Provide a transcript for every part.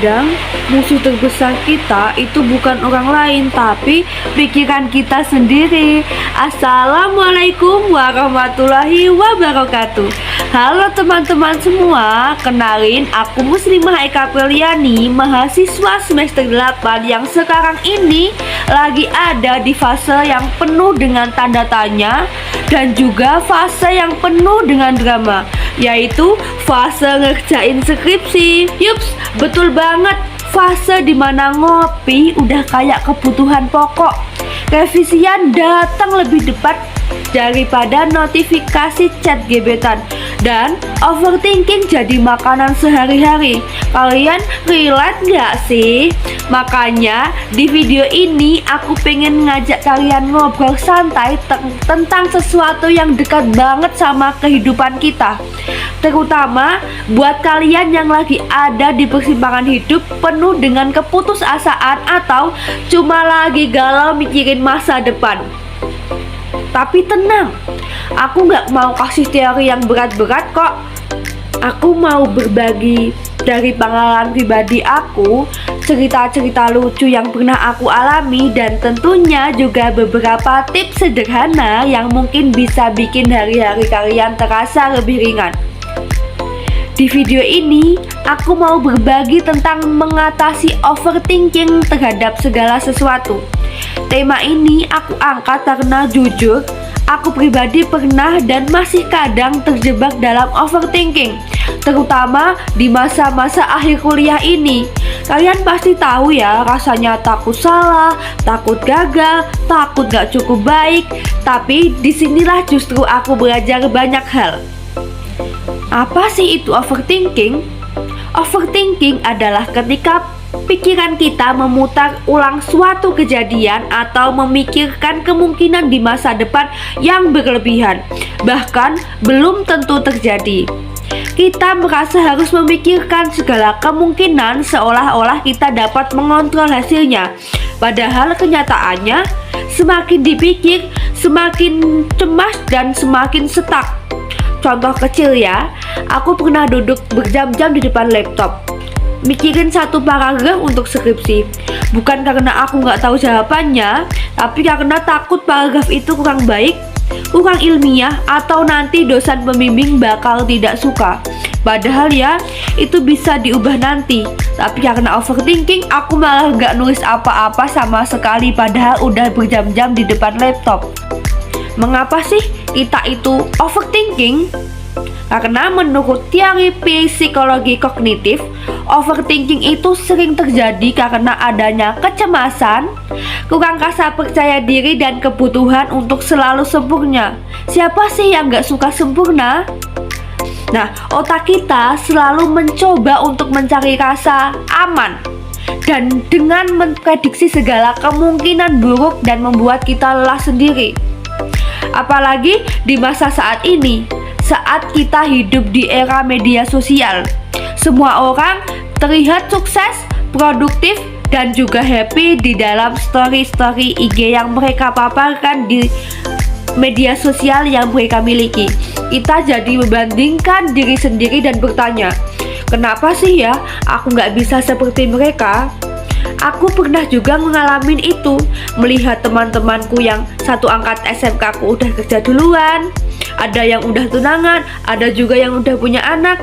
Terkadang musuh terbesar kita itu bukan orang lain, tapi pikiran kita sendiri. Assalamualaikum warahmatullahi wabarakatuh. Halo teman-teman semua, kenalin aku Muslimah Eka Priliani, mahasiswa semester 8 yang sekarang ini lagi ada di fase yang penuh dengan tanda tanya dan juga fase yang penuh dengan drama, yaitu fase ngerjain skripsi. Yups, betul banget, fase dimana ngopi udah kayak kebutuhan pokok. Revisian datang lebih cepat daripada notifikasi chat gebetan, dan overthinking jadi makanan sehari-hari. Kalian relate gak sih? Makanya di video ini aku pengen ngajak kalian ngobrol santai tentang sesuatu yang dekat banget sama kehidupan kita, terutama buat kalian yang lagi ada di persimpangan hidup penuh dengan keputusasaan atau cuma lagi galau mikirin masa depan. Tapi tenang, aku nggak mau kasih teori yang berat-berat kok. Aku mau berbagi dari pengalaman pribadi aku, cerita-cerita lucu yang pernah aku alami, dan tentunya juga beberapa tips sederhana yang mungkin bisa bikin hari-hari kalian terasa lebih ringan. Di video ini, aku mau berbagi tentang mengatasi overthinking terhadap segala sesuatu. Tema ini aku angkat karena jujur, aku pribadi pernah dan masih kadang terjebak dalam overthinking, terutama di masa-masa akhir kuliah ini. Kalian pasti tahu ya, rasanya takut salah, takut gagal, takut gak cukup baik. Tapi disinilah justru aku belajar banyak hal. Apa sih itu overthinking? Overthinking adalah ketika pikiran kita memutar ulang suatu kejadian atau memikirkan kemungkinan di masa depan yang berlebihan, bahkan belum tentu terjadi. Kita merasa harus memikirkan segala kemungkinan seolah-olah kita dapat mengontrol hasilnya. Padahal kenyataannya, semakin dipikir, semakin cemas dan semakin stuck. Contoh kecil ya, aku pernah duduk berjam-jam di depan laptop mikirin satu paragraf untuk skripsi. Bukan karena aku nggak tahu jawabannya, tapi karena takut paragraf itu kurang baik, kurang ilmiah, atau nanti dosen pembimbing bakal tidak suka. Padahal ya, itu bisa diubah nanti. Tapi karena overthinking, aku malah nggak nulis apa-apa sama sekali, padahal udah berjam-jam di depan laptop. Mengapa sih kita itu overthinking? Karena menurut teori psikologi kognitif, overthinking itu sering terjadi karena adanya kecemasan, kurang rasa percaya diri, dan kebutuhan untuk selalu sempurna. Siapa sih yang gak suka sempurna? Nah, otak kita selalu mencoba untuk mencari rasa aman, dan dengan memprediksi segala kemungkinan buruk dan membuat kita lelah sendiri. Apalagi di masa saat ini, saat kita hidup di era media sosial. Semua orang terlihat sukses, produktif, dan juga happy di dalam story-story IG yang mereka paparkan di media sosial yang mereka miliki. Kita jadi membandingkan diri sendiri dan bertanya, kenapa sih ya aku nggak bisa seperti mereka? Aku pernah juga mengalami itu, melihat teman-temanku yang satu angkat SMK aku udah kerja duluan, ada yang udah tunangan, ada juga yang udah punya anak,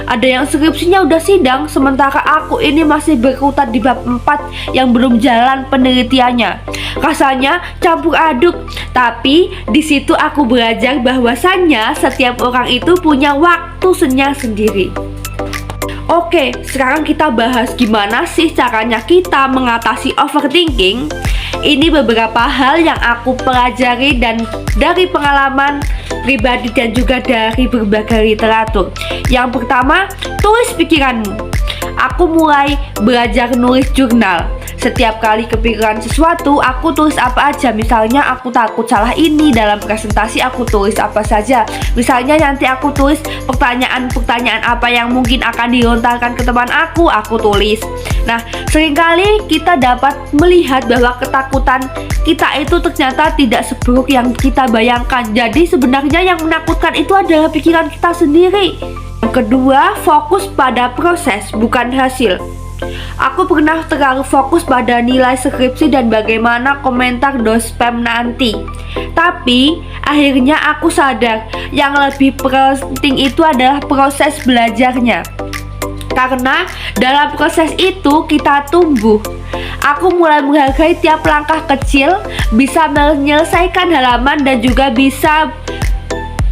ada yang skripsinya udah sidang, sementara aku ini masih berkutat di bab 4 yang belum jalan penelitiannya. Rasanya campur aduk, tapi di situ aku belajar bahwasannya setiap orang itu punya waktu senya sendiri. Oke, sekarang kita bahas gimana sih caranya kita mengatasi overthinking. Ini beberapa hal yang aku pelajari dan dari pengalaman pribadi dan juga dari berbagai literatur. Yang pertama, tulis pikiranmu. Aku mulai belajar nulis jurnal. Setiap kali kepikiran sesuatu, aku tulis apa aja. Misalnya aku takut salah ini dalam presentasi, aku tulis apa saja. Misalnya nanti aku tulis pertanyaan-pertanyaan apa yang mungkin akan dilontarkan ke teman aku tulis. Nah, seringkali kita dapat melihat bahwa ketakutan kita itu ternyata tidak seburuk yang kita bayangkan. Jadi sebenarnya yang menakutkan itu adalah pikiran kita sendiri. Yang kedua, fokus pada proses bukan hasil. Aku pernah terlalu fokus pada nilai skripsi dan bagaimana komentar dospem nanti. Tapi akhirnya aku sadar yang lebih penting itu adalah proses belajarnya. Karena dalam proses itu kita tumbuh. Aku mulai menghargai tiap langkah kecil, bisa menyelesaikan halaman dan juga bisa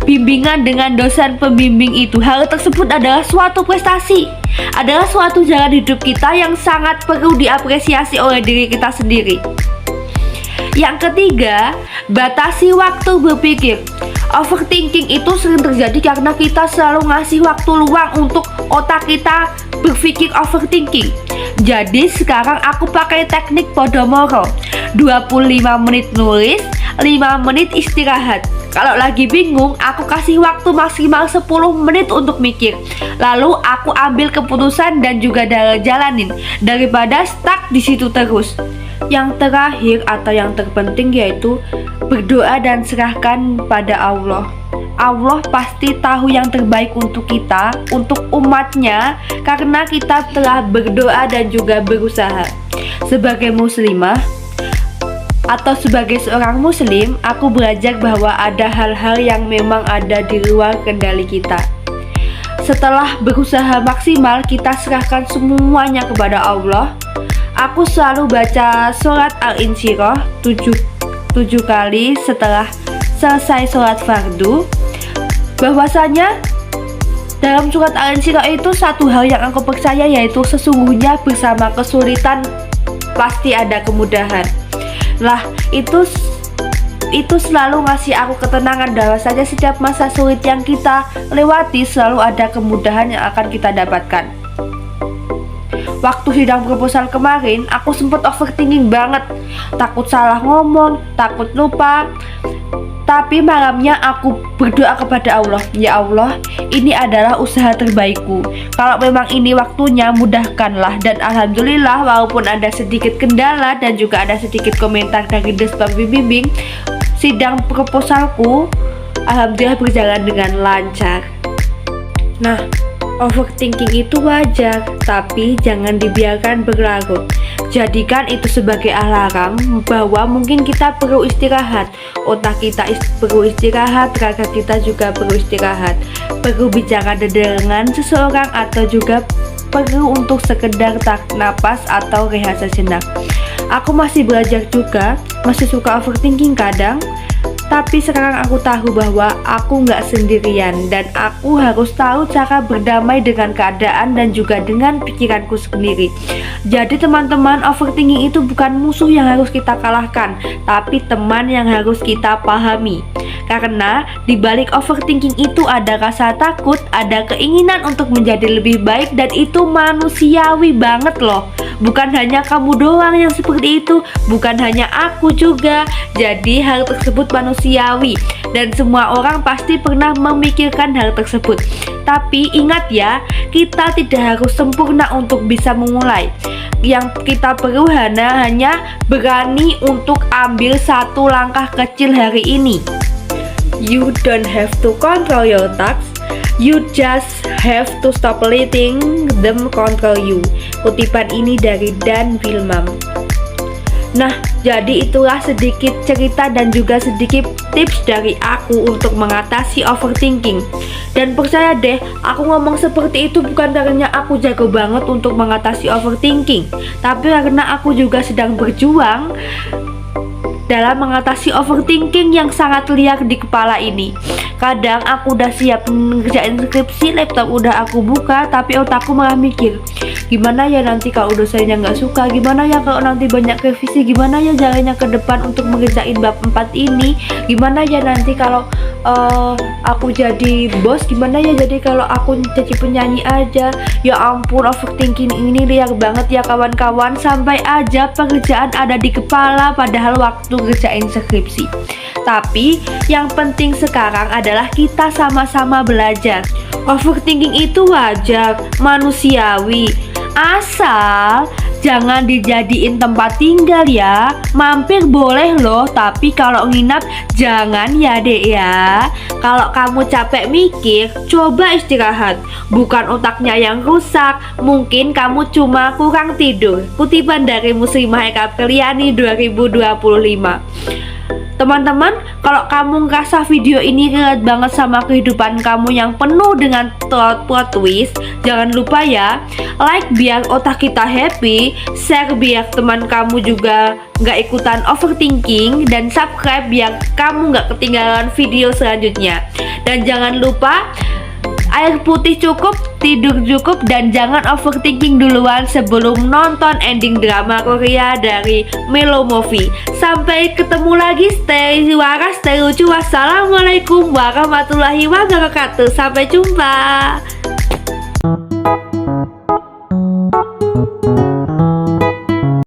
bimbingan dengan dosen pembimbing itu. Hal tersebut adalah suatu prestasi, adalah suatu jalan hidup kita yang sangat perlu diapresiasi oleh diri kita sendiri. Yang ketiga, batasi waktu berpikir. Overthinking itu sering terjadi karena kita selalu ngasih waktu luang untuk otak kita berpikir overthinking. Jadi sekarang aku pakai teknik Pomodoro. 25 menit nulis, 5 menit istirahat. Kalau lagi bingung, aku kasih waktu maksimal 10 menit untuk mikir. Lalu aku ambil keputusan dan juga jalanin daripada stuck di situ terus. Yang terakhir atau yang terpenting yaitu berdoa dan serahkan pada Allah. Allah pasti tahu yang terbaik untuk kita, untuk umatnya, karena kita telah berdoa dan juga berusaha. Sebagai muslimah atau sebagai seorang muslim, aku belajar bahwa ada hal-hal yang memang ada di luar kendali kita. Setelah berusaha maksimal, kita serahkan semuanya kepada Allah. Aku selalu baca surat Al-Insyirah 7 kali setelah selesai sholat fardu. Bahwasanya dalam surat Al-Insyirah itu satu hal yang aku percaya, yaitu sesungguhnya bersama kesulitan pasti ada kemudahan. Lah, itu selalu ngasih aku ketenangan bahwasanya setiap masa sulit yang kita lewati selalu ada kemudahan yang akan kita dapatkan. Waktu sidang proposal kemarin, aku sempat overthinking banget, takut salah ngomong, takut lupa. Tapi malamnya aku berdoa kepada Allah, ya Allah, ini adalah usaha terbaikku. Kalau memang ini waktunya, mudahkanlah. Dan alhamdulillah, walaupun ada sedikit kendala dan juga ada sedikit komentar dari dosen pembimbing, sidang proposalku alhamdulillah berjalan dengan lancar. Nah, overthinking itu wajar, tapi jangan dibiarkan berlarut. Jadikan itu sebagai alarm bahwa mungkin kita perlu istirahat. Otak kita perlu istirahat, raga kita juga perlu istirahat. Perlu bicara dengan seseorang atau juga perlu untuk sekedar tarik napas atau rehat sejenak. Aku masih belajar juga, masih suka overthinking kadang. Tapi sekarang aku tahu bahwa aku nggak sendirian dan aku harus tahu cara berdamai dengan keadaan dan juga dengan pikiranku sendiri. Jadi teman-teman, overthinking itu bukan musuh yang harus kita kalahkan, tapi teman yang harus kita pahami. Karena di balik overthinking itu ada rasa takut, ada keinginan untuk menjadi lebih baik, dan itu manusiawi banget loh. Bukan hanya kamu doang yang seperti itu, bukan hanya aku juga. Jadi hal tersebut manusiawi dan semua orang pasti pernah memikirkan hal tersebut. Tapi ingat ya, kita tidak harus sempurna untuk bisa memulai. Yang kita perlu hanya berani untuk ambil satu langkah kecil hari ini. You don't have to control your thoughts, you just have to stop letting them control you. Kutipan ini dari Dan Wilmam. Nah, jadi itulah sedikit cerita dan juga sedikit tips dari aku untuk mengatasi overthinking. Dan percaya deh, aku ngomong seperti itu bukan karena aku jago banget untuk mengatasi overthinking, tapi karena aku juga sedang berjuang dalam mengatasi overthinking yang sangat liar di kepala ini. Kadang aku udah siap ngerjain skripsi, laptop udah aku buka, tapi otakku malah mikir, gimana ya nanti kalau dosennya nggak suka, gimana ya kalau nanti banyak revisi, gimana ya jalannya ke depan untuk mengerjain bab 4 ini, gimana ya nanti kalau aku jadi bos, gimana ya jadi kalau aku jadi penyanyi aja. Ya ampun, overthinking ini liar banget ya kawan-kawan, sampai aja pekerjaan ada di kepala padahal waktu ngerjain skripsi. Tapi yang penting sekarang adalah kita sama-sama belajar. Overthinking itu wajar, manusiawi, asal jangan dijadiin tempat tinggal ya. Mampir boleh loh, tapi kalau nginap jangan ya dek ya. Kalau kamu capek mikir, coba istirahat. Bukan otaknya yang rusak, mungkin kamu cuma kurang tidur. Kutipan dari Muslimah Eka Apriliani 2025. Teman-teman, kalau kamu ngerasa video ini relate banget sama kehidupan kamu yang penuh dengan plot twist, jangan lupa ya, like biar otak kita happy, share biar teman kamu juga nggak ikutan overthinking, dan subscribe biar kamu nggak ketinggalan video selanjutnya. Dan jangan lupa, air putih cukup, tidur cukup, dan jangan overthinking duluan sebelum nonton ending drama Korea dari Melo Movie. Sampai ketemu lagi, stay waras, stay lucu. Wassalamualaikum warahmatullahi wabarakatuh. Sampai jumpa.